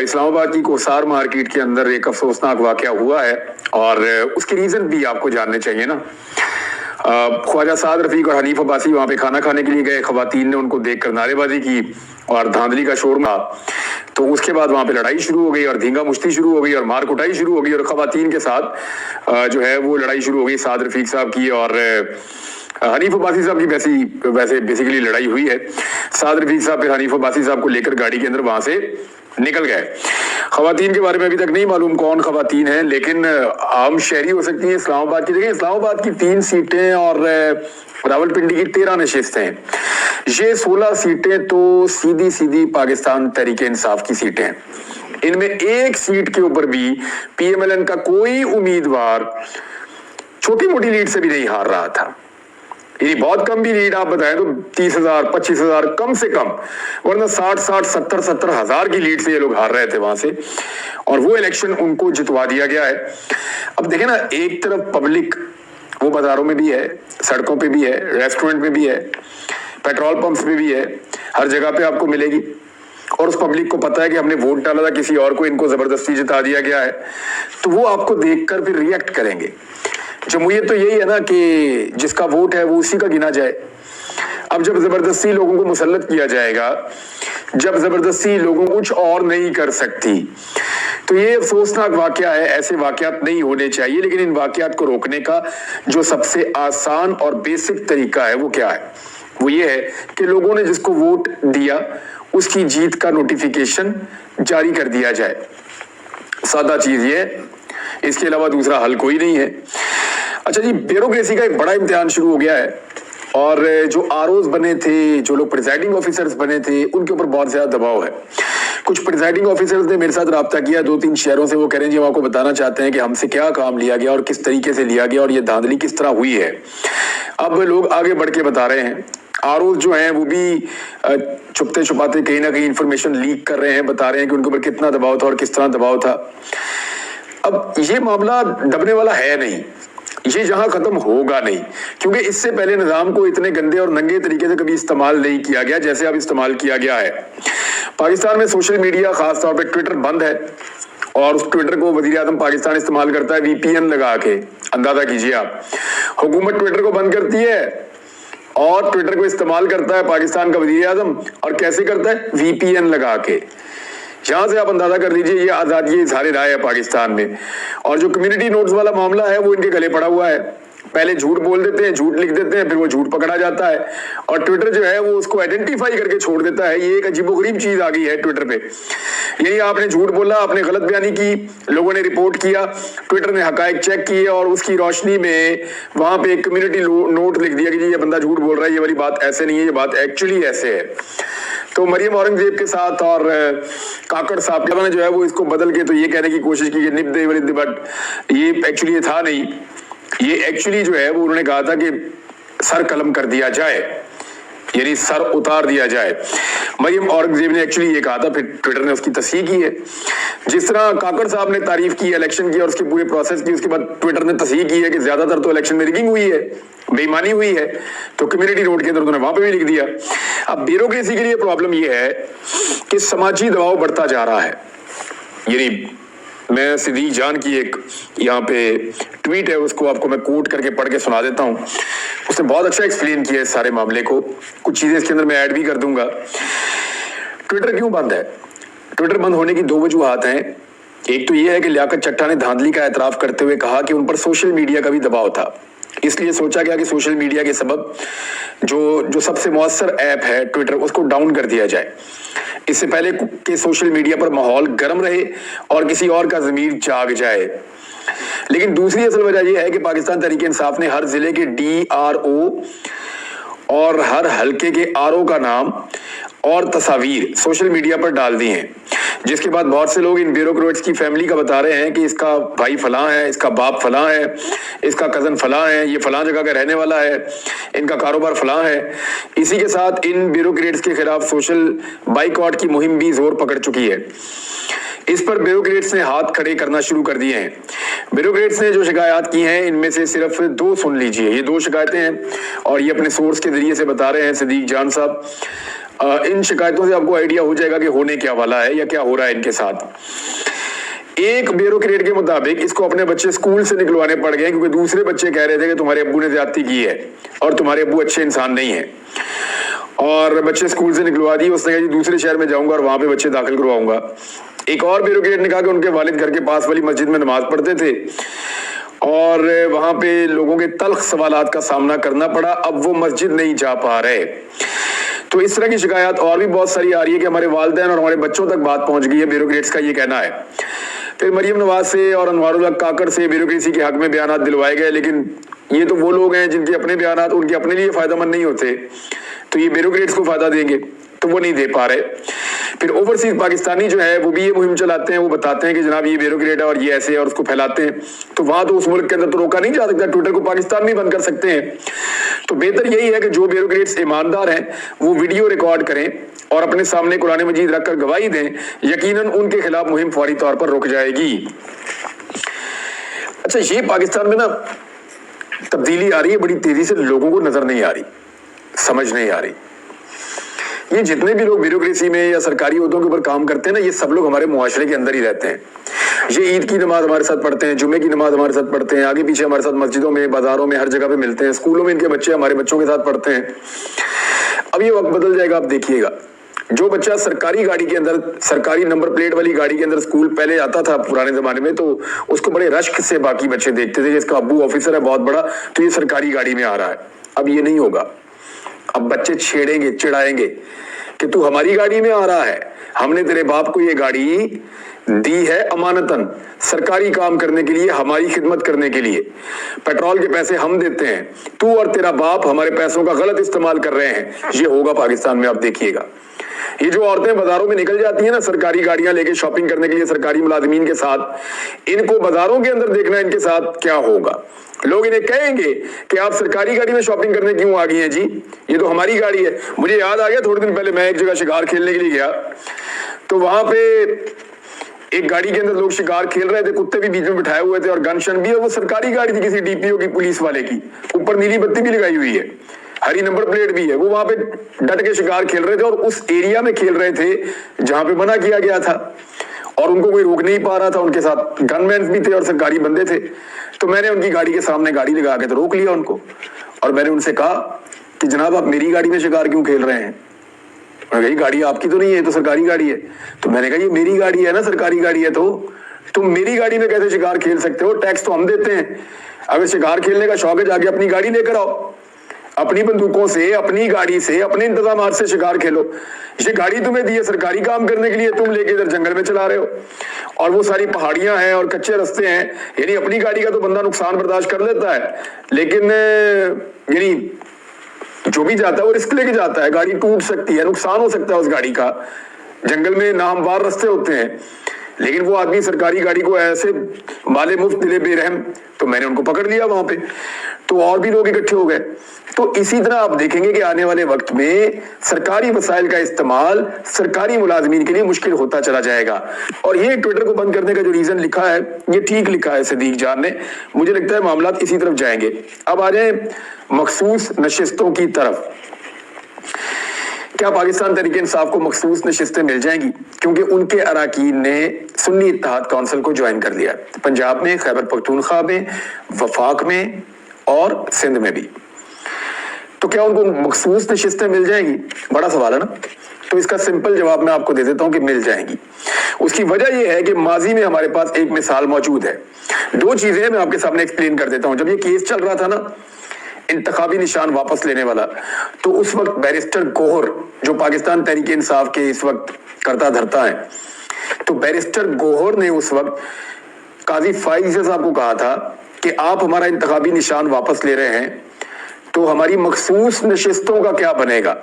इस्लामाबाद की कोसार मार्केट के अंदर एक अफसोसनाक वाकया हुआ है और उसके रीजन भी आपको जानने चाहिए ना। ख्वाजा साद रफीक और हनीफ अब्बासी वहां पे खाना खाने के लिए गए, खवातीन ने उनको देखकर नारेबाजी की और धांधली का शोर मचा। तो उसके बाद वहां पे लड़ाई शुरू हो गई और धींगा मुश्ती शुरू हो गई और मार कुटाई शुरू हो गई और खवातीन के साथ जो है वो लड़ाई शुरू हो गई साद रफीक साहब की और हनीफ अब्बासी साहब की वैसे बेसिकली लड़ाई हुई है। साद रफीक साहब फिर हनीफ अब्बासी साहब को लेकर गाड़ी के अंदर वहां से निकल गए। खवातीन के बारे में अभी तक नहीं मालूम कौन खवातीन है, लेकिन आम शहरी हो सकती है इस्लामाबाद की। देखिए, इस्लामाबाद की 3 सीटें और रावलपिंडी की 13 नशिस्तें, ये 16 सीटें तो सीधी सीधी पाकिस्तान तहरीक इंसाफ की सीटें हैं। इनमें एक सीट के ऊपर भी PMLN का कोई उम्मीदवार छोटी मोटी लीड से भी नहीं हार रहा था। ये बहुत कम भी लीड आप बताएं तो 30,000 25,000 कम से कम, वरना 60,000 70,000 हजार की लीड से ये लोग हार रहे थे वहां से, और वो इलेक्शन उनको जितवा दिया गया है। अब देखें ना, एक तरफ पब्लिक वो बाजारों में भी है, सड़कों पे भी है, रेस्टोरेंट में भी है, पेट्रोल पंप्स पे भी है, हर जगह पे आपको मिलेगी। और उस पब्लिक को पता है कि हमने वोट डाला था किसी और को, इनको जबरदस्ती जिता दिया गया है, तो वो आपको देखकर फिर रिएक्ट करेंगे। जमहूरियत तो यही है ना कि जिसका वोट है वो उसी का गिना जाए। अब जब जबरदस्ती लोगों को मुसल्लत किया जाएगा, जब जबरदस्ती लोगों को कुछ और नहीं कर सकती, तो ये अफसोसनाक वाकया है। ऐसे वाकयात नहीं होने चाहिए, लेकिन इन वाकयात को रोकने का जो सबसे आसान और बेसिक तरीका है वो क्या है? वो ये है कि लोगों ने जिसको वोट दिया उसकी जीत का नोटिफिकेशन जारी कर दिया जाए। सादा चीज ये है, इसके अलावा दूसरा हल कोई नहीं है। अच्छा जी, ब्यूरोक्रेसी का एक बड़ा इम्तिहान शुरू हो गया है और जो आरओज बने थे, जो लोग प्रिजाइडिंग ऑफिसर्स बने थे, उनके ऊपर बहुत ज्यादा दबाव है। कुछ प्रिजाइडिंग ऑफिसर्स ने मेरे साथ राब्ता किया 2-3 शहरों से। वो कह रहे हैं जी हम आपको बताना चाहते हैं कि हमसे क्या काम लिया गया और किस तरीके से लिया गया और ये धांधली किस तरह हुई है। अब लोग आगे बढ़ के बता रहे हैं, आरओज जो हैं वो भी छुपते छुपाते कहीं ना कहीं इंफॉर्मेशन लीक कर रहे हैं, बता रहे हैं कि उनके ऊपर कितना दबाव था और किस तरह दबाव था। अब ये मामला दबने वाला है नहीं, ये जहां खत्म होगा नहीं, क्योंकि इससे पहले निजाम को इतने गंदे और नंगे तरीके से कभी इस्तेमाल नहीं किया गया जैसे अब इस्तेमाल किया गया है। पाकिस्तान में सोशल मीडिया, खासतौर पे ट्विटर बंद है और उस ट्विटर को वजीर आजम पाकिस्तान इस्तेमाल करता है VPN लगा के। अंदाजा कीजिए आप, हुकूमत ट्विटर को बंद करती है और ट्विटर को इस्तेमाल करता है पाकिस्तान का वजीर आजम, और कैसे करता है? VPN लगा के। यहां से आप अंदाजा कर लीजिए ये आजादी इज़हार राय है पाकिस्तान में। और जो कम्युनिटी नोट्स वाला मामला है वो इनके गले पड़ा हुआ है। पहले झूठ बोल देते हैं, झूठ लिख देते हैं, फिर वो झूठ पकड़ा जाता है और ट्विटर जो है वो उसको आइडेंटिफाई करके छोड़ देता है। ये एक अजीबोगरीब चीज आ गई है ट्विटर पे। यही आपने झूठ बोला, आपने गलत बयानी की, लोगों ने रिपोर्ट किया, ट्विटर ने हकायक चेक किए और उसकी रोशनी में वहां पे एक कम्युनिटी नोट लिख दिया कि जी ये बंदा झूठ बोल रहा है, ये वाली बात ऐसे नहीं है, ये बात एक्चुअली ऐसे है। तो मरियम औरंगजेब के साथ और काकड़ साहब ने जो है वो इसको बदल के तो ये कहने की कोशिश की कि निब दे वलिद, बट ये एक्चुअली ये था नहीं। ये एक्चुअली जो है वो उन्होंने कहा था कि सर कलम कर दिया जाए, यानी सर उतार दिया जाए। मरियम औरंगजेब ने एक्चुअली ये कहा था, फिर ट्विटर ने उसकी तस्दीक की है। जिस तरह काकड़ साहब ने तारीफ की इलेक्शन की और उसके पूरे प्रोसेस की, उसके बाद ट्विटर ने तस्दीक की है कि ज्यादातर तो इलेक्शन में रिगिंग हुई है, बेईमानी हुई है, तो कम्युनिटी नोट के अंदर उन्होंने वहां पे भी लिख दिया। अब ब्यूरोक्रेसी के लिए प्रॉब्लम यह है कि समाजी दबाव बढ़ता जा रहा है। यानी मैं सिद्दीक जान की एक यहाँ पे ट्वीट है, उसको आपको मैं कोट करके पढ़ के सुना देता हूँ। उसने बहुत अच्छा एक्सप्लेन किया इस सारे मामले को, कुछ चीजें इसके अंदर मैं ऐड भी कर दूंगा। ट्विटर क्यों बंद है? ट्विटर बंद होने की 2 वजूहात हैं। एक तो यह है कि लियाकत चट्टा ने धांधली का एतराफ करते हुए कहा कि उन पर सोशल मीडिया का भी दबाव था, इसलिए सोचा गया कि सोशल मीडिया के सबब जो सबसे मौसर ऐप है ट्विटर, उसको डाउन कर दिया जाए। इससे पहले कि सोशल मीडिया पर माहौल गर्म रहे और किसी और का ज़मीर जाग जाए। लेकिन दूसरी असल वजह यह है कि पाकिस्तान तहरीक इंसाफ ने हर जिले के DRO और हर हलके के RO का नाम और तस्वीर सोशल मीडिया पर डाल दी हैं, जिसके बाद बहुत से लोग इन ब्यूरोक्रेट्स की फैमिली का बता रहे हैं कि इसका भाई फलां है, इसका बाप फलां है, इसका कजन फलां है, ये फलां जगह का रहने वाला है, इनका कारोबार फलां है। इसी के साथ इन ब्यूरोक्रेट्स के खिलाफ सोशल बाइकआउट की मुहिम भी जोर पकड़ चुकी है। इस पर ब्यूरोक्रेट्स ने हाथ खड़े करना शुरू कर दिए हैं। ब्यूरोक्रेट्स ने जो शिकायत की हैं इनमें से सिर्फ 2 सुन लीजिए। ये 2 शिकायतें हैं और ये अपने सोर्स के जरिए से बता रहे हैं सिद्दीक जान साहब। इन शिकायतों से आपको आइडिया हो जाएगा कि होने क्या वाला है या क्या हो रहा है इनके साथ। एक ब्यूरोक्रेट के मुताबिक इसको अपने बच्चे स्कूल से निकलवाने पड़ गए क्योंकि दूसरे बच्चे कह रहे थे कि तुम्हारे अब्बू ने ज्यादती की है और तुम्हारे अब्बू अच्छे इंसान नहीं है, और बच्चे स्कूल से निकलवा दिए। उसने कहा जी दूसरे शहर में जाऊंगा और वहां पे बच्चे दाखिल करवाऊंगा। एक और ब्यूरोक्रेट ने कहा कि उनके वालिद घर के पास वाली मस्जिद में नमाज पढ़ते थे और वहां पे लोगों के तल्ख सवालात का सामना करना पड़ा, अब वो मस्जिद नहीं जा पा रहे। तो इस तरह की शिकायत और भी बहुत सारी आ रही है कि हमारे वालिदैन और हमारे बच्चों तक बात पहुंच गई है, ब्यूरोक्रेट्स का ये कहना है। फिर मरियम नवाज से और अनवारुल हक काकड़ से ब्यूरोक्रेसी के हक में बयानात दिलवाए गए, लेकिन ये तो वो लोग हैं जिनके अपने बयानात उनके अपने लिए फायदेमंद नहीं होते, तो ये ब्यूरोक्रेट्स को फायदा देंगे, तो वो नहीं दे पा रहे। फिर ओवरसीज पाकिस्तानी जो है वो भी ये मुहिम चलाते हैं, वो बताते हैं कि जनाब ये ब्यूरोक्रेट है और ये ऐसे है और उसको फैलाते हैं। तो वहां तो उस मुल्क के अंदर तो रोका नहीं जा सकता, ट्विटर को पाकिस्तान में बंद कर सकते हैं। तो बेहतर यही है कि जो ब्यूरोक्रेट्स ईमानदार हैं वो वीडियो रिकॉर्ड करें और अपने सामने कुरान मजीद रखकर गवाही दें, यकीनन उनके खिलाफ मुहिम फौरी तौर पर रुक जाएगी। अच्छा, ये पाकिस्तान में ना तब्दीली आ रही है बड़ी तेजी से, लोगों को नजर नहीं आ रही, समझ नहीं आ रही। ये जितने भी लोग ब्यूरोक्रेसी में या सरकारी ओहदों के ऊपर काम करते हैं ना, ये सब लोग हमारे मुआशरे के अंदर ही रहते हैं। ये ईद की नमाज हमारे साथ पढ़ते हैं, जुम्मे की नमाज हमारे साथ पढ़ते हैं, आगे पीछे हमारे साथ मस्जिदों में, बाजारों में, हर जगह पे मिलते हैं, स्कूलों में इनके बच्चे हमारे बच्चों के साथ पढ़ते हैं। अब ये वक्त बदल जाएगा, आप देखिएगा। जो बच्चा सरकारी गाड़ी के अंदर, सरकारी नंबर प्लेट वाली गाड़ी के अंदर स्कूल पहले आता था पुराने जमाने में, तो उसको बड़े रश्क से बाकी बच्चे देखते थे, जिसका अब्बू ऑफिसर है बहुत बड़ा, तो ये सरकारी गाड़ी में आ रहा है। अब ये नहीं होगा। अब बच्चे छेड़ेंगे, चिढ़ाएंगे कि तू हमारी गाड़ी में आ रहा है, हमने तेरे बाप को ये गाड़ी दी है अमानतन, सरकारी काम करने के लिए, हमारी खिदमत करने के लिए, पेट्रोल के पैसे हम देते हैं, तू और तेरा बाप हमारे पैसों का गलत इस्तेमाल कर रहे हैं। ये होगा पाकिस्तान में, आप देखिएगा। ये जो औरतें बाजारों में निकल जाती हैं ना सरकारी गाड़ियां लेके शॉपिंग करने के लिए सरकारी मुलाजिमीन के साथ, इनको बाजारों के अंदर देखना इनके साथ क्या होगा। लोग इन्हें कहेंगे कि आप सरकारी गाड़ी में शॉपिंग करने क्यों आ गई हैं जी, ये तो हमारी गाड़ी है। मुझे याद आ गया, थोड़े दिन पहले मैं एक जगह शिकार खेलने के लिए गया, तो वहां पे एक गाड़ी के अंदर लोग शिकार खेल रहे थे, कुत्ते भी बीच में बिठाए हुए थे और गन शन भी, और वो सरकारी गाड़ी थी किसी डीपीओ की, पुलिस वाले की, ऊपर नीली बत्ती भी लगाई हुई है, हरी नंबर प्लेट भी है। वो वहां पे डट के शिकार खेल रहे थे और उस एरिया में खेल रहे थे जहां पे मना किया गया था, और उनको कोई रोक नहीं पा रहा था। उनके साथ गनमैन भी थे और सरकारी बंदे थे। तो मैंने उनकी गाड़ी के सामने गाड़ी लगा के तो रोक लिया उनको, और मैंने उनसे कहा कि जनाब आप मेरी गाड़ी में शिकार क्यों खेल रहे हैं। मैंने कहा गाड़ी आपकी तो नहीं है, तो सरकारी गाड़ी है। तो मैंने कहा ये मेरी गाड़ी है ना, सरकारी गाड़ी है, तो तुम मेरी गाड़ी में कैसे शिकार खेल सकते हो, टैक्स तो हम देते हैं। अगर शिकार खेलने का शौक है जाके अपनी गाड़ी लेकर आओ, अपनी बंदूकों से, अपनी गाड़ी से, अपने इंतजामात से शिकार खेलो। ये गाड़ी तुम्हें दी है सरकारी काम करने के लिए, तुम लेके इधर जंगल में चला रहे हो, और वो सारी पहाड़ियां हैं और कच्चे रास्ते हैं। यानी अपनी गाड़ी का तो बंदा नुकसान बर्दाश्त कर लेता है, लेकिन यानी जो भी जाता है वो रिस्क लेके जाता है। गाड़ी टूट सकती है, नुकसान हो सकता है उस गाड़ी का, जंगल में नाहमवार रास्ते होते हैं, लेकिन वो आदमी सरकारी गाड़ी को ऐसे माले मुफ्त दिले बेरहम। तो मैंने उनको पकड़ लिया वहां पे, तो और भी लोग इकट्ठे हो गए। तो इसी तरह आप देखेंगे कि आने वाले वक्त में सरकारी वसाइल का इस्तेमाल सरकारी मुलाजमीन के लिए मुश्किल होता चला जाएगा। और ये ट्विटर को बंद करने का जो रीजन लिखा है, ये ठीक लिखा है सदीक जान ने, मुझे लगता है मामला इसी तरफ जाएंगे। अब आ जाए मखसूस नशिस्तों की तरफ। क्या पाकिस्तान तहरीक इंसाफ को मखसूस नशिस्तें मिल जाएंगी, क्योंकि उनके अराकीन ने सुन्नी इत्तेहाद काउंसिल को ज्वाइन कर लिया, पंजाब में, खैबर पख्तूनख्वा में, वफाक में और सिंध में भी। तो क्या उनको मखसूस नशिस्तें मिल जाएंगी? बड़ा सवाल है ना। तो इसका सिंपल जवाब मैं आपको दे देता हूं कि मिल जाएंगी। उसकी वजह यह है कि माजी में हमारे पास एक मिसाल मौजूद है। दो चीजें मैं आपके सामने एक्सप्लेन कर देता हूं। जब ये केस चल रहा था ना इंतखाबी निशान वापस लेने वाला, तो उस वक्त बैरिस्टर गोहर, जो पाकिस्तान तहरीक इंसाफ के इस वक्त करता धरता है, तो बैरिस्टर गोहर ने उस वक्त काजी फाइज साहब को कहा था कि आप हमारा इंतखाबी निशान वापस ले रहे हैं, तो हमारी मखसूस नशिस्तों का क्या बनेगा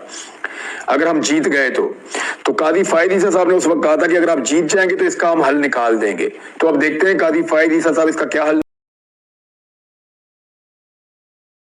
अगर हम जीत गए। तो काजी फायद ईसा साहब ने उस वक्त कहा था कि अगर आप जीत जाएंगे तो इसका हम हल निकाल देंगे। तो अब देखते हैं काजी फायद ईसा साहब इसका क्या हल